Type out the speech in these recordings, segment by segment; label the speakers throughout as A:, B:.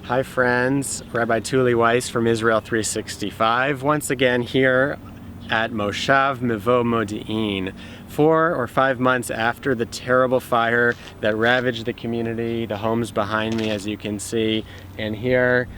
A: Hi friends, Rabbi Tuli Weiss from Israel 365, once again here at Moshav Mevo Modi'in, 4 or 5 months after the terrible fire that ravaged the community, the homes behind me as you can see, and here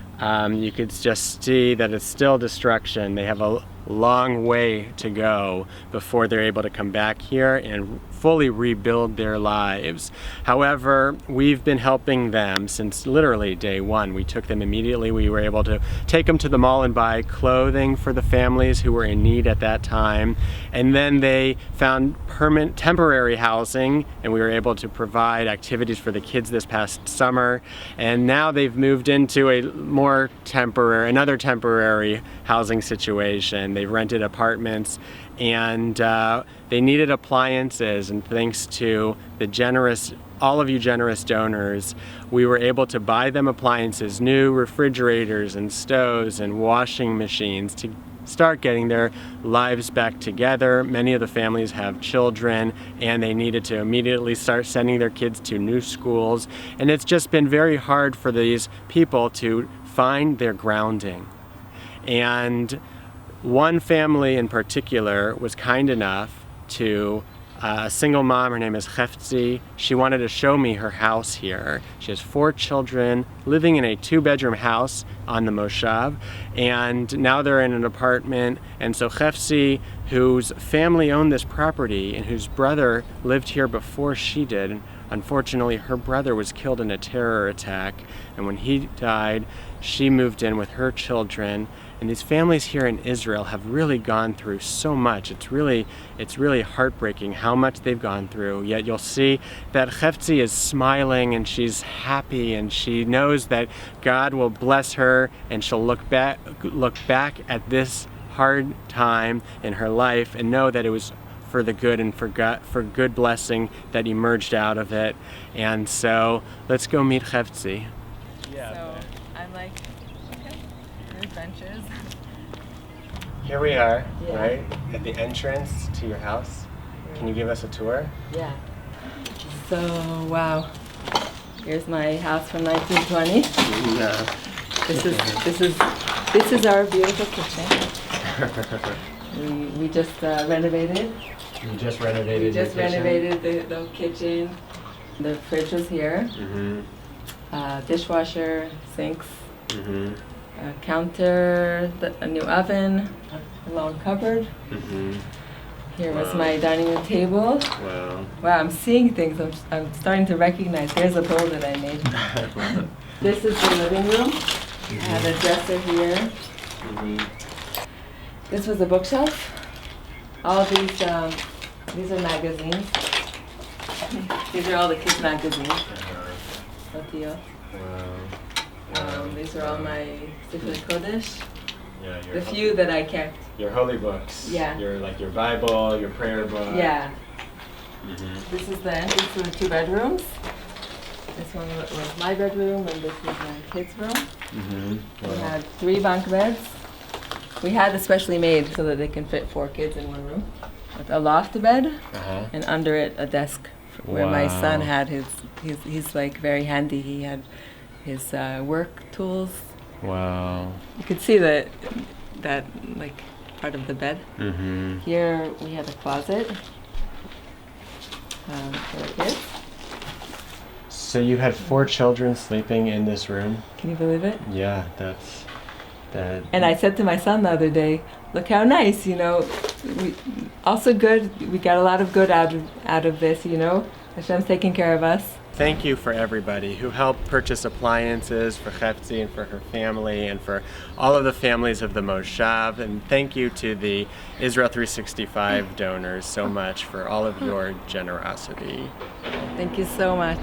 A: you could just see that it's still destruction. They have a long way to go before they're able to come back here and fully rebuild their lives. However, we've been helping them since literally day one. We took them immediately. We were able to take them to the mall and buy clothing for the families who were in need at that time. And then they found temporary housing, and we were able to provide activities for the kids this past summer. And now they've moved into another temporary housing situation. They've rented apartments, and they needed appliances, and thanks to all of you generous donors, we were able to buy them appliances, new refrigerators and stoves and washing machines to start getting their lives back together. Many of the families have children, and they needed to immediately start sending their kids to new schools, and it's just been very hard for these people to find their grounding. And one family in particular was kind enough to, a single mom, her name is Cheftzi, she wanted to show me her house here. She has 4 children living in a 2-bedroom house on the Moshav, and now they're in an apartment. And so Cheftzi, whose family owned this property and whose brother lived here before she did, unfortunately her brother was killed in a terror attack, and when he died, she moved in with her children. And these families here in Israel have really gone through so much. It's really heartbreaking how much they've gone through. Yet you'll see that Cheftzi is smiling and she's happy, and she knows that God will bless her, and she'll look back at this hard time in her life and know that it was for the good and for good blessing that emerged out of it. And so let's go meet Cheftzi.
B: Yeah. So I'm like, okay, there's benches.
A: Here we are, right, at the entrance to your house. Can you give us a tour?
B: Yeah. So, wow. Here's my house from 1920.
A: No.
B: This is our beautiful kitchen. We just renovated.
A: You just renovated.
B: We just renovated the kitchen. The fridge was here. Mm-hmm. Dishwasher, sinks. Mm-hmm. Counter, a new oven, a long cupboard. Mm-hmm. Here was my dining room table. Wow. Wow, I'm seeing things. I'm starting to recognize. There's a bowl that I made. This is the living room. Mm-hmm. I have a dresser here. Mm-hmm. This was a bookshelf. All these are magazines. These are all the kids' magazines. Wow. These are all my Sefer Kodesh. Yeah, the few that I kept.
A: Your holy books.
B: Yeah.
A: Your Bible, your prayer book.
B: Yeah. Mm-hmm. This is the entrance to the 2 bedrooms. This one was my bedroom, and this is my kids' room. Mm-hmm. Wow. We had 3 bunk beds. We had especially made so that they can fit 4 kids in one room. With a loft bed, and under it a desk where my son had he's like very handy. He had his work tools. Wow. You could see that like part of the bed. Mm-hmm. Here we had a closet for the kids.
A: So you had 4 children sleeping in this room?
B: Can you believe it?
A: Yeah, that's that.
B: And I said to my son the other day, look how nice, also good. We got a lot of good out of this, Hashem's taking care of us.
A: Thank you for everybody who helped purchase appliances for Cheftzi and for her family, and for all of the families of the Moshav. And thank you to the Israel 365 donors so much for all of your generosity.
B: Thank you so much.